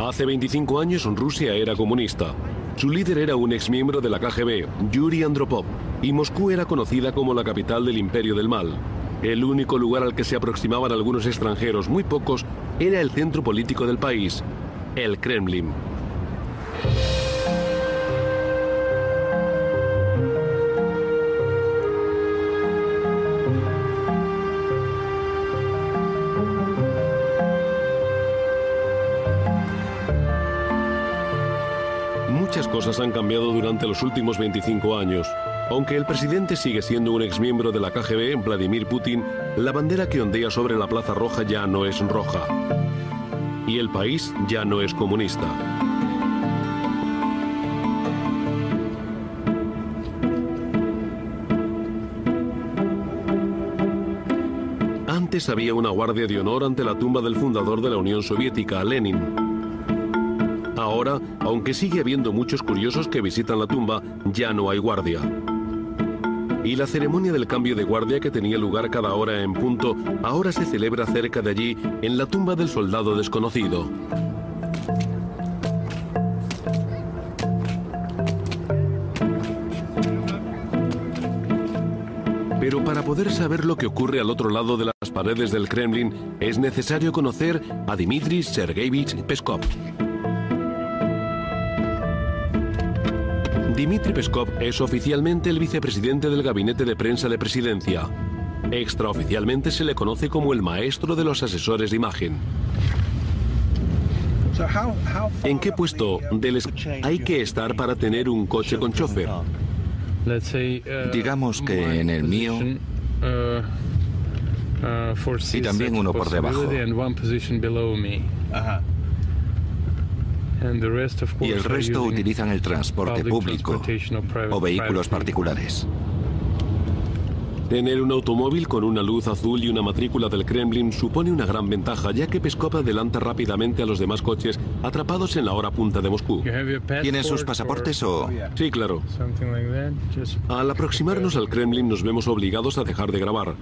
Hace 25 años Rusia era comunista. Su líder era un exmiembro de la KGB, Yuri Andropov, y Moscú era conocida como la capital del Imperio del Mal. El único lugar al que se aproximaban algunos extranjeros, muy pocos, era el centro político del país, el Kremlin. Muchas cosas han cambiado durante los últimos 25 años. Aunque el presidente sigue siendo un exmiembro de la KGB, Vladimir Putin, la bandera que ondea sobre la Plaza Roja ya no es roja. Y el país ya no es comunista. Antes había una guardia de honor ante la tumba del fundador de la Unión Soviética, Lenin. Ahora, aunque sigue habiendo muchos curiosos que visitan la tumba, ya no hay guardia. Y la ceremonia del cambio de guardia que tenía lugar cada hora en punto, ahora se celebra cerca de allí, en la tumba del soldado desconocido. Pero para poder saber lo que ocurre al otro lado de las paredes del Kremlin, es necesario conocer a Dmitry Sergeyevich Peskov. Dmitry Peskov es oficialmente el vicepresidente del gabinete de prensa de presidencia. Extraoficialmente se le conoce como el maestro de los asesores de imagen. ¿En qué puesto hay que estar para tener un coche con chofer? Digamos que en el mío y también uno por debajo. Y el resto utilizan el transporte público o vehículos particulares. Tener un automóvil con una luz azul y una matrícula del Kremlin supone una gran ventaja, ya que Peskov adelanta rápidamente a los demás coches atrapados en la hora punta de Moscú. ¿Tienen sus pasaportes o...? Sí, claro. Al aproximarnos al Kremlin nos vemos obligados a dejar de grabar.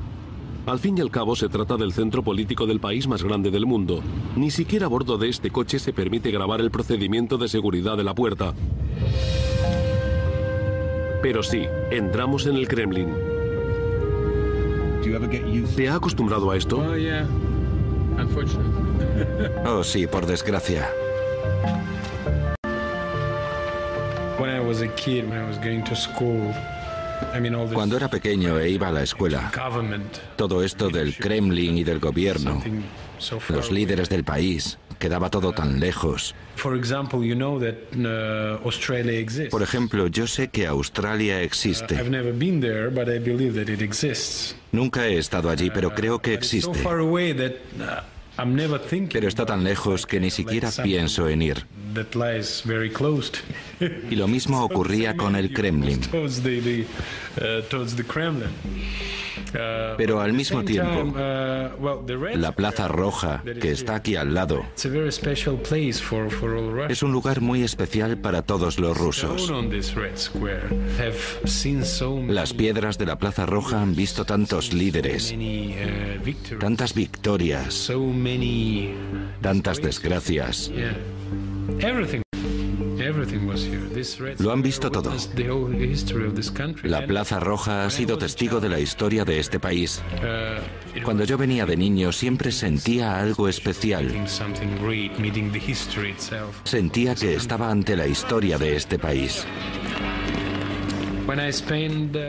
Al fin y al cabo se trata del centro político del país más grande del mundo. Ni siquiera a bordo de este coche se permite grabar el procedimiento de seguridad de la puerta. Pero sí, entramos en el Kremlin. ¿Te ha acostumbrado a esto? Oh, sí, por desgracia. Cuando era pequeño e iba a la escuela, todo esto del Kremlin y del gobierno, los líderes del país, quedaba todo tan lejos. Por ejemplo, yo sé que Australia existe. Nunca he estado allí, pero creo que existe. Pero está tan lejos que ni siquiera pienso en ir. Y lo mismo ocurría con el Kremlin. Pero al mismo tiempo, la Plaza Roja, que está aquí al lado, es un lugar muy especial para todos los rusos. Las piedras de la Plaza Roja han visto tantos líderes, tantas victorias, tantas desgracias. Lo han visto todo. La Plaza Roja ha sido testigo de la historia de este país. Cuando yo venía de niño siempre sentía algo especial. Sentía que estaba ante la historia de este país.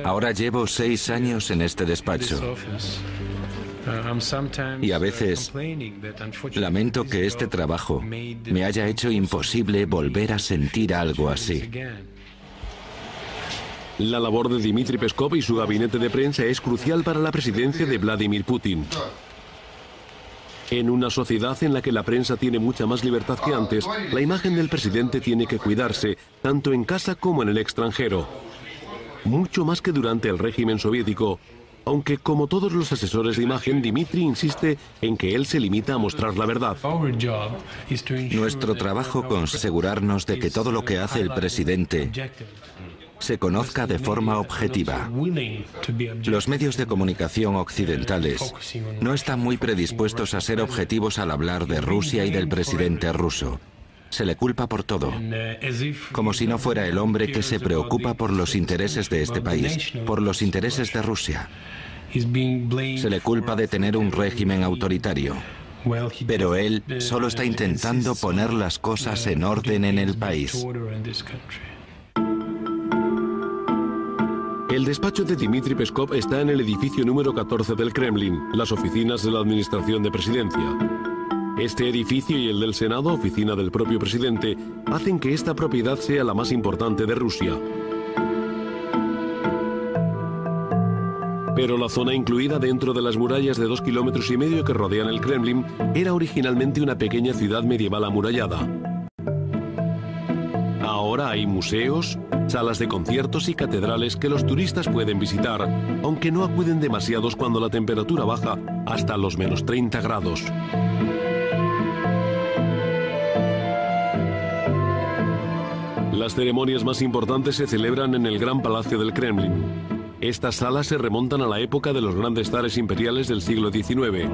Ahora llevo 6 años en este despacho. Y a veces lamento que este trabajo me haya hecho imposible volver a sentir algo así. La labor de Dmitry Peskov y su gabinete de prensa es crucial para la presidencia de Vladimir Putin. En una sociedad en la que la prensa tiene mucha más libertad que antes, la imagen del presidente tiene que cuidarse, tanto en casa como en el extranjero. Mucho más que durante el régimen soviético. Aunque, como todos los asesores de imagen, Dmitry insiste en que él se limita a mostrar la verdad. Nuestro trabajo consiste en asegurarnos de que todo lo que hace el presidente se conozca de forma objetiva. Los medios de comunicación occidentales no están muy predispuestos a ser objetivos al hablar de Rusia y del presidente ruso. Se le culpa por todo, como si no fuera el hombre que se preocupa por los intereses de este país, por los intereses de Rusia. Se le culpa de tener un régimen autoritario, pero él solo está intentando poner las cosas en orden en el país. El despacho de Dmitry Peskov está en el edificio número 14 del Kremlin, las oficinas de la Administración de Presidencia. Este edificio y el del Senado, oficina del propio presidente, hacen que esta propiedad sea la más importante de Rusia. Pero la zona incluida dentro de las murallas de 2,5 kilómetros que rodean el Kremlin era originalmente una pequeña ciudad medieval amurallada. Ahora hay museos, salas de conciertos y catedrales que los turistas pueden visitar, aunque no acuden demasiados cuando la temperatura baja hasta los menos 30 grados. Las ceremonias más importantes se celebran en el Gran Palacio del Kremlin. Estas salas se remontan a la época de los grandes zares imperiales del siglo XIX.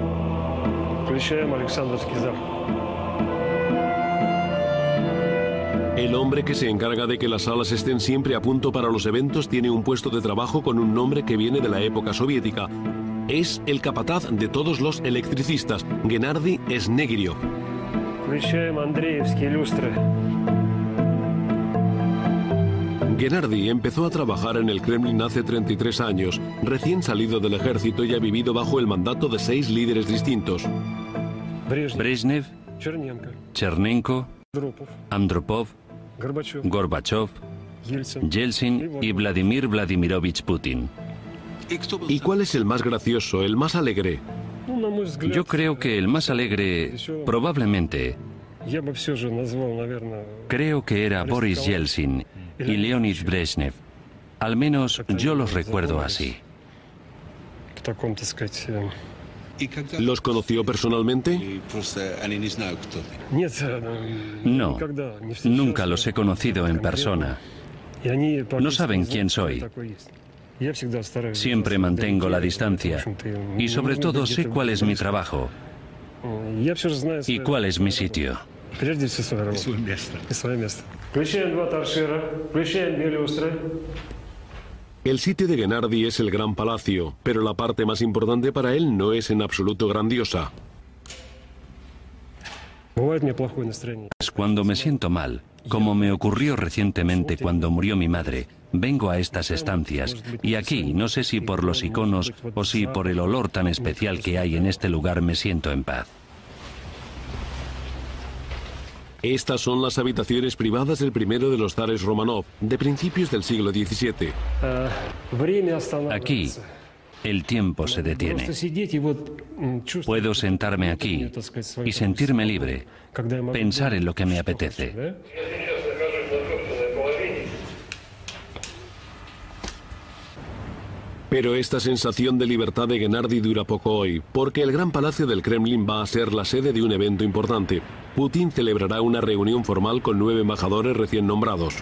El hombre que se encarga de que las salas estén siempre a punto para los eventos tiene un puesto de trabajo con un nombre que viene de la época soviética. Es el capataz de todos los electricistas, Gennady Snegiryov. Gennady empezó a trabajar en el Kremlin hace 33 años, recién salido del ejército y ha vivido bajo el mandato de 6 líderes distintos. Brezhnev, Chernenko, Andropov, Gorbachev, Yeltsin y Vladimir Vladimirovich Putin. ¿Y cuál es el más gracioso, el más alegre? Yo creo que el más alegre, probablemente, creo que era Boris Yeltsin y Leonid Brezhnev. Al menos yo los recuerdo así. ¿Los conoció personalmente? No, nunca los he conocido en persona. No saben quién soy. Siempre mantengo la distancia y sobre todo sé cuál es mi trabajo y cuál es mi sitio. El sitio de Gennady es el Gran Palacio, pero la parte más importante para él no es en absoluto grandiosa. Cuando me siento mal, como me ocurrió recientemente cuando murió mi madre, vengo a estas estancias y aquí, no sé si por los iconos o si por el olor tan especial que hay en este lugar, me siento en paz. Estas son las habitaciones privadas del primero de los zares Romanov, de principios del siglo XVII. Aquí, el tiempo se detiene. Puedo sentarme aquí y sentirme libre, pensar en lo que me apetece. Pero esta sensación de libertad de Gennady dura poco hoy, porque el Gran Palacio del Kremlin va a ser la sede de un evento importante. Putin celebrará una reunión formal con 9 embajadores recién nombrados.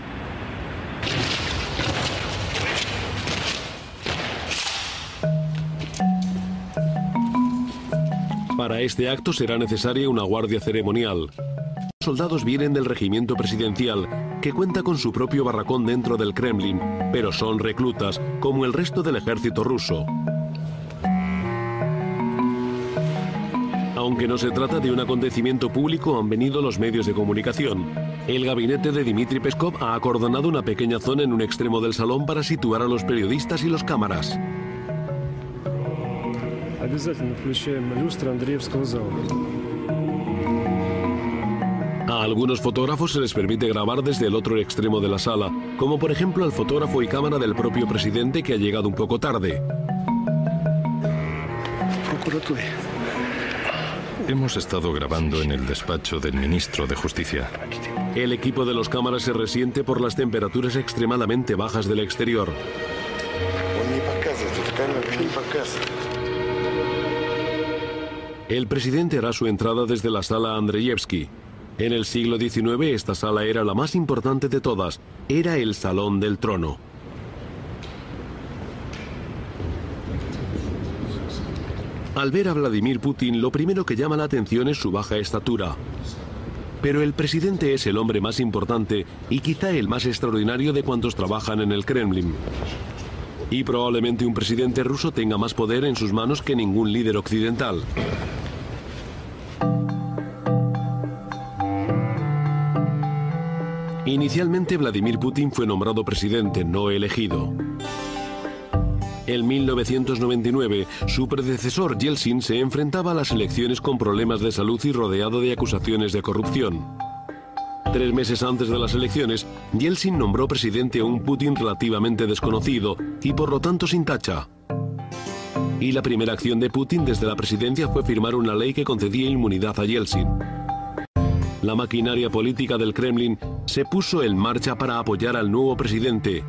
Para este acto será necesaria una guardia ceremonial. Los soldados vienen del regimiento presidencial, que cuenta con su propio barracón dentro del Kremlin, pero son reclutas, como el resto del ejército ruso. Aunque no se trata de un acontecimiento público, han venido los medios de comunicación. El gabinete de Dmitry Peskov ha acordonado una pequeña zona en un extremo del salón para situar a los periodistas y los cámaras. A algunos fotógrafos se les permite grabar desde el otro extremo de la sala, como por ejemplo al fotógrafo y cámara del propio presidente, que ha llegado un poco tarde. Hemos estado grabando en el despacho del ministro de Justicia. El equipo de los cámaras se resiente por las temperaturas extremadamente bajas del exterior. El presidente hará su entrada desde la sala Andreyevsky. En el siglo XIX esta sala era la más importante de todas. Era el Salón del Trono. Al ver a Vladimir Putin, lo primero que llama la atención es su baja estatura. Pero el presidente es el hombre más importante y quizá el más extraordinario de cuantos trabajan en el Kremlin. Y probablemente un presidente ruso tenga más poder en sus manos que ningún líder occidental. Inicialmente Vladimir Putin fue nombrado presidente, no elegido. En 1999, su predecesor Yeltsin se enfrentaba a las elecciones con problemas de salud y rodeado de acusaciones de corrupción. 3 meses antes de las elecciones, Yeltsin nombró presidente a un Putin relativamente desconocido y por lo tanto sin tacha. Y la primera acción de Putin desde la presidencia fue firmar una ley que concedía inmunidad a Yeltsin. La maquinaria política del Kremlin se puso en marcha para apoyar al nuevo presidente.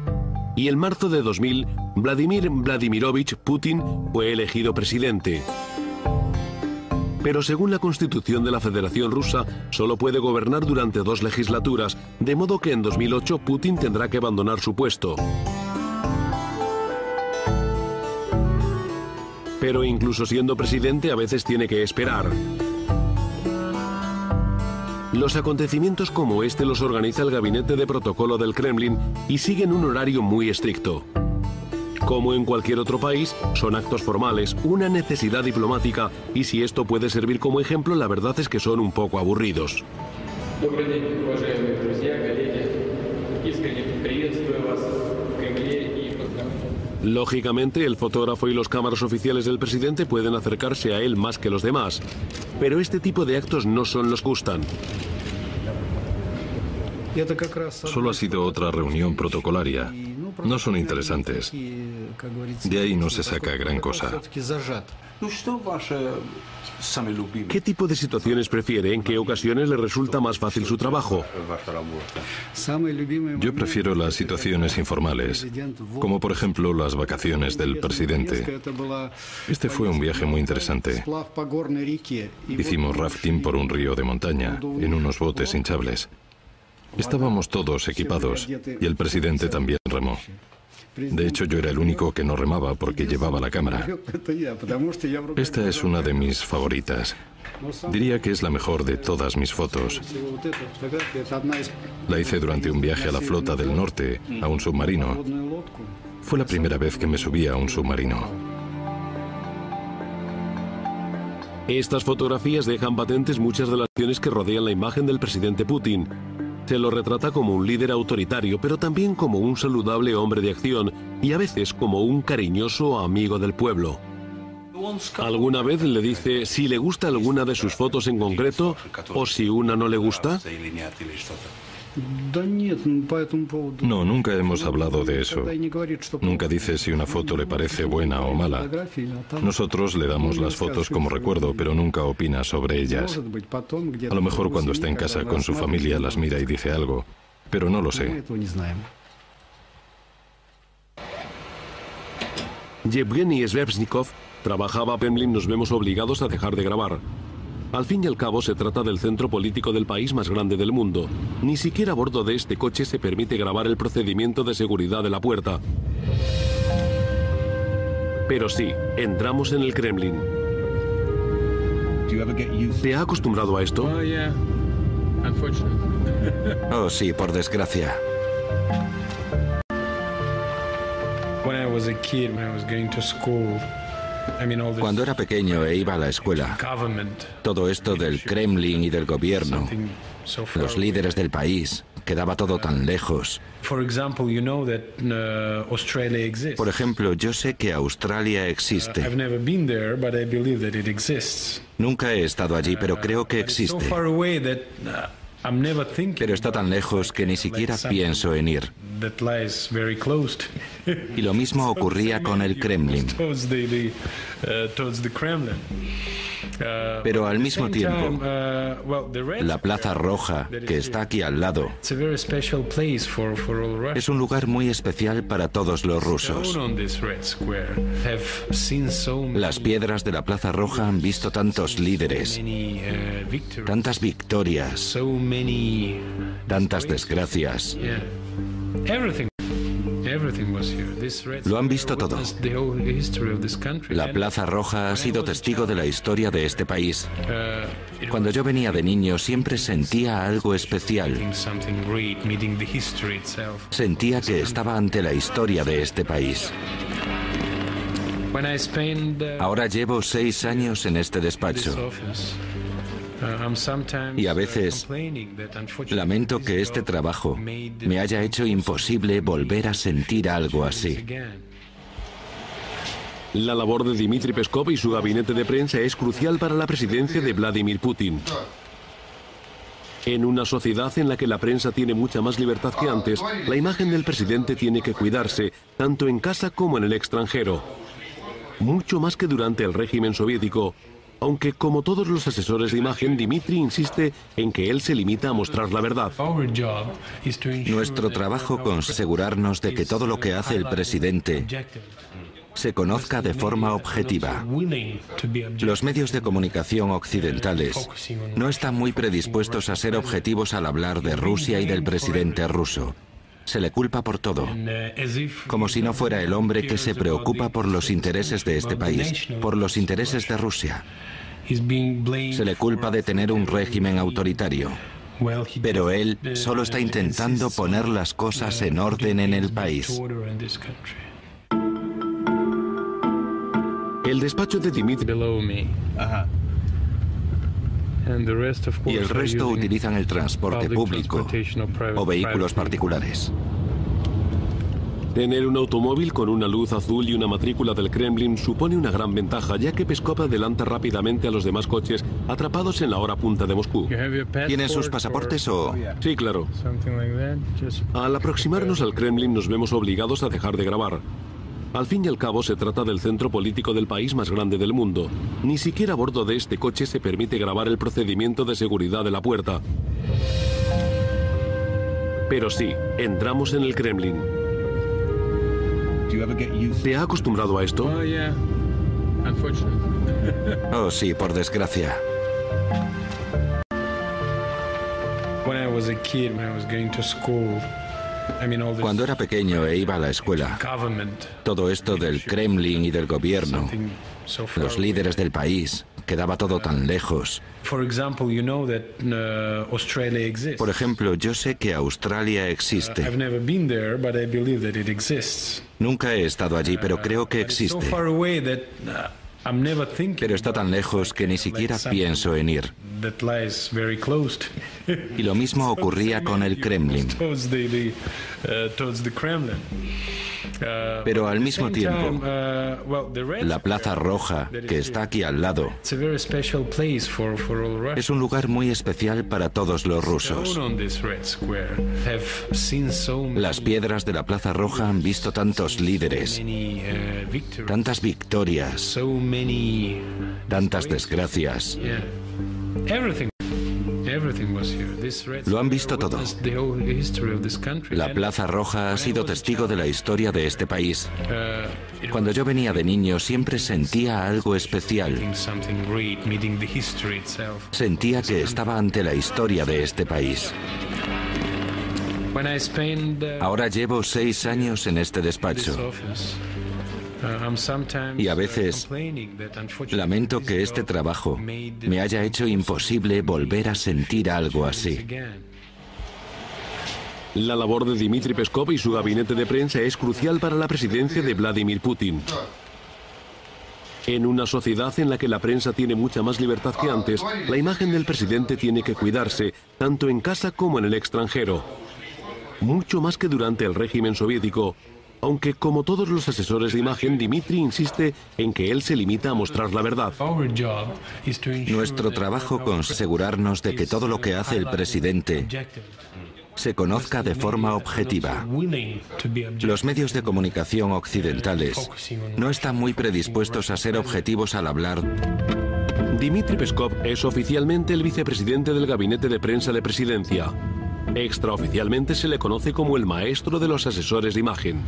Y en marzo de 2000, Vladimir Vladimirovich Putin fue elegido presidente. Pero según la Constitución de la Federación Rusa, solo puede gobernar durante 2 legislaturas, de modo que en 2008 Putin tendrá que abandonar su puesto. Pero incluso siendo presidente a veces tiene que esperar. Los acontecimientos como este los organiza el Gabinete de Protocolo del Kremlin y siguen un horario muy estricto. Como en cualquier otro país, son actos formales, una necesidad diplomática, y si esto puede servir como ejemplo, la verdad es que son un poco aburridos. Lógicamente, el fotógrafo y los cámaras oficiales del presidente pueden acercarse a él más que los demás, pero este tipo de actos no son los que gustan. Solo ha sido otra reunión protocolaria. No son interesantes. De ahí no se saca gran cosa. ¿Qué tipo de situaciones prefiere? ¿En qué ocasiones le resulta más fácil su trabajo? Yo prefiero las situaciones informales, como por ejemplo las vacaciones del presidente. Este fue un viaje muy interesante. Hicimos rafting por un río de montaña, en unos botes hinchables. Estábamos todos equipados y el presidente también remó. De hecho, yo era el único que no remaba porque llevaba la cámara. Esta es una de mis favoritas. Diría que es la mejor de todas mis fotos. La hice durante un viaje a la flota del norte, a un submarino. Fue la primera vez que me subí a un submarino. Estas fotografías dejan patentes muchas de las acciones que rodean la imagen del presidente Putin. Se lo retrata como un líder autoritario, pero también como un saludable hombre de acción y a veces como un cariñoso amigo del pueblo. ¿Alguna vez le dice si le gusta alguna de sus fotos en concreto o si una no le gusta? No, nunca hemos hablado de eso. Nunca dice si una foto le parece buena o mala. Nosotros le damos las fotos como recuerdo, pero nunca opina sobre ellas. A lo mejor cuando está en casa con su familia las mira y dice algo, pero no lo sé. Yevgeny Sveshnikov trabajaba en Kremlin. Nos vemos obligados a dejar de grabar. Al fin y al cabo se trata del centro político del país más grande del mundo. Ni siquiera a bordo de este coche se permite grabar el procedimiento de seguridad de la puerta. Pero sí, entramos en el Kremlin. ¿Te ha acostumbrado a esto? Oh, sí, por desgracia. Cuando era pequeño e iba a la escuela, todo esto del Kremlin y del gobierno, los líderes del país, quedaba todo tan lejos. Por ejemplo, yo sé que Australia existe. Nunca he estado allí, pero creo que existe. Pero está tan lejos que ni siquiera pienso en ir. Y lo mismo ocurría con el Kremlin. Pero al mismo tiempo, la Plaza Roja, que está aquí al lado, es un lugar muy especial para todos los rusos. Las piedras de la Plaza Roja han visto tantos líderes, tantas victorias, tantas desgracias. Lo han visto todo. La Plaza Roja ha sido testigo de la historia de este país. Cuando yo venía de niño siempre sentía algo especial. Sentía que estaba ante la historia de este país. Ahora llevo 6 años en este despacho. Y a veces lamento que este trabajo me haya hecho imposible volver a sentir algo así. La labor de Dmitry Peskov y su gabinete de prensa es crucial para la presidencia de Vladimir Putin. En una sociedad en la que la prensa tiene mucha más libertad que antes, la imagen del presidente tiene que cuidarse, tanto en casa como en el extranjero. Mucho más que durante el régimen soviético, aunque como todos los asesores de imagen, Dmitry insiste en que él se limita a mostrar la verdad. Nuestro trabajo consiste en asegurarnos de que todo lo que hace el presidente se conozca de forma objetiva. Los medios de comunicación occidentales no están muy predispuestos a ser objetivos al hablar de Rusia y del presidente ruso. Se le culpa por todo, como si no fuera el hombre que se preocupa por los intereses de este país, por los intereses de Rusia. Se le culpa de tener un régimen autoritario. Pero él solo está intentando poner las cosas en orden en el país. El despacho de Dmitry y el resto utilizan el transporte público o vehículos particulares. Tener un automóvil con una luz azul y una matrícula del Kremlin supone una gran ventaja, ya que Peskov adelanta rápidamente a los demás coches atrapados en la hora punta de Moscú. ¿Tienen sus pasaportes o...? Sí, claro. Al aproximarnos al Kremlin nos vemos obligados a dejar de grabar. Al fin y al cabo se trata del centro político del país más grande del mundo. Ni siquiera a bordo de este coche se permite grabar el procedimiento de seguridad de la puerta. Pero sí, entramos en el Kremlin. ¿Te ha acostumbrado a esto? Oh, sí, por desgracia. Cuando era pequeño e iba a la escuela, todo esto del Kremlin y del gobierno, los líderes del país, quedaba todo tan lejos. Por ejemplo, yo sé que Australia existe. Nunca he estado allí, pero creo que existe. Pero está tan lejos que ni siquiera pienso en ir. Y lo mismo ocurría con el Kremlin. Pero al mismo tiempo, la Plaza Roja, que está aquí al lado, es un lugar muy especial para todos los rusos. Las piedras de la Plaza Roja han visto tantos líderes, tantas victorias, tantas desgracias. Lo han visto todo. La Plaza Roja ha sido testigo de la historia de este país. Cuando yo venía de niño siempre sentía algo especial. Sentía que estaba ante la historia de este país. Ahora llevo 6 años en este despacho. Y a veces lamento que este trabajo me haya hecho imposible volver a sentir algo así. La labor de Dmitry Peskov y su gabinete de prensa es crucial para la presidencia de Vladimir Putin. En una sociedad en la que la prensa tiene mucha más libertad que antes, la imagen del presidente tiene que cuidarse, tanto en casa como en el extranjero. Mucho más que durante el régimen soviético, aunque como todos los asesores de imagen, Dmitry insiste en que él se limita a mostrar la verdad. Nuestro trabajo consiste en asegurarnos de que todo lo que hace el presidente se conozca de forma objetiva. Los medios de comunicación occidentales no están muy predispuestos a ser objetivos al hablar. Dmitry Peskov es oficialmente el vicepresidente del gabinete de prensa de presidencia. Extraoficialmente se le conoce como el maestro de los asesores de imagen.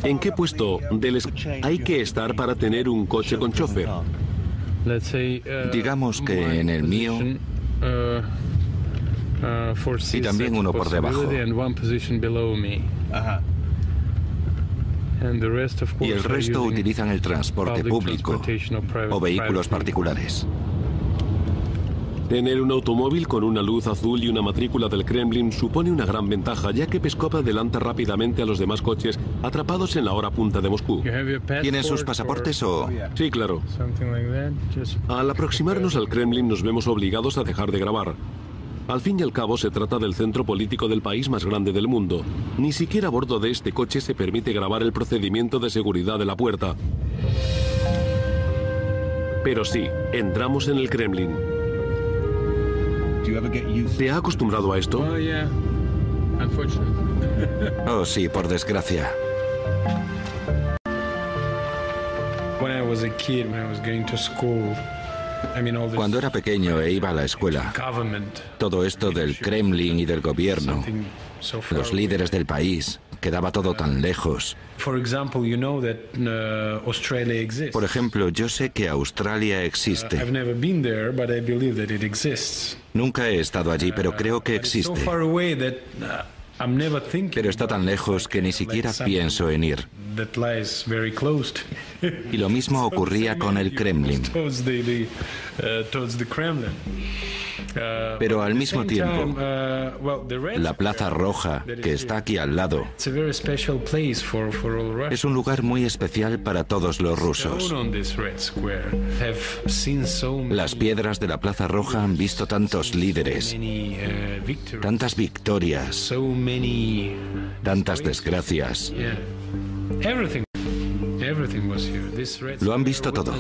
¿En qué puesto hay que estar para tener un coche con chofer? Digamos que en el mío y también uno por debajo. y el resto utilizan el transporte público o vehículos particulares. Tener un automóvil con una luz azul y una matrícula del Kremlin supone una gran ventaja, ya que Peskov adelanta rápidamente a los demás coches atrapados en la hora punta de Moscú. ¿Tienen sus pasaportes o...? Sí, claro. Al aproximarnos al Kremlin nos vemos obligados a dejar de grabar. Al fin y al cabo se trata del centro político del país más grande del mundo. Ni siquiera a bordo de este coche se permite grabar el procedimiento de seguridad de la puerta. Pero sí, entramos en el Kremlin. ¿Te ha acostumbrado a esto? Oh, sí, por desgracia. Cuando era pequeño e iba a la escuela, todo esto del Kremlin y del gobierno, los líderes del país, quedaba todo tan lejos. Por ejemplo, yo sé que Australia existe. Nunca he estado allí, pero creo que existe. Pero está tan lejos que ni siquiera pienso en ir. Y lo mismo ocurría con el Kremlin. Pero al mismo tiempo, la Plaza Roja, que está aquí al lado, es un lugar muy especial para todos los rusos. Las piedras de la Plaza Roja han visto tantos líderes, tantas victorias, tantas desgracias. Lo han visto todo.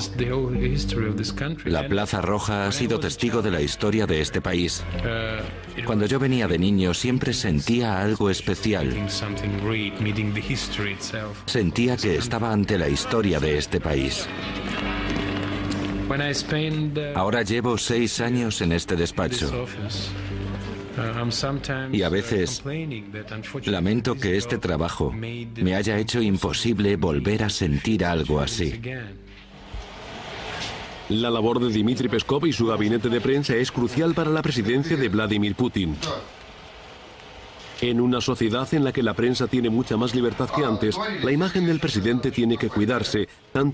La Plaza Roja ha sido testigo de la historia de este país. Cuando yo venía de niño siempre sentía algo especial. Sentía que estaba ante la historia de este país. Ahora llevo 6 años en este despacho. Y a veces lamento que este trabajo me haya hecho imposible volver a sentir algo así. La labor de Dmitry Peskov y su gabinete de prensa es crucial para la presidencia de Vladimir Putin. En una sociedad en la que la prensa tiene mucha más libertad que antes, la imagen del presidente tiene que cuidarse, tanto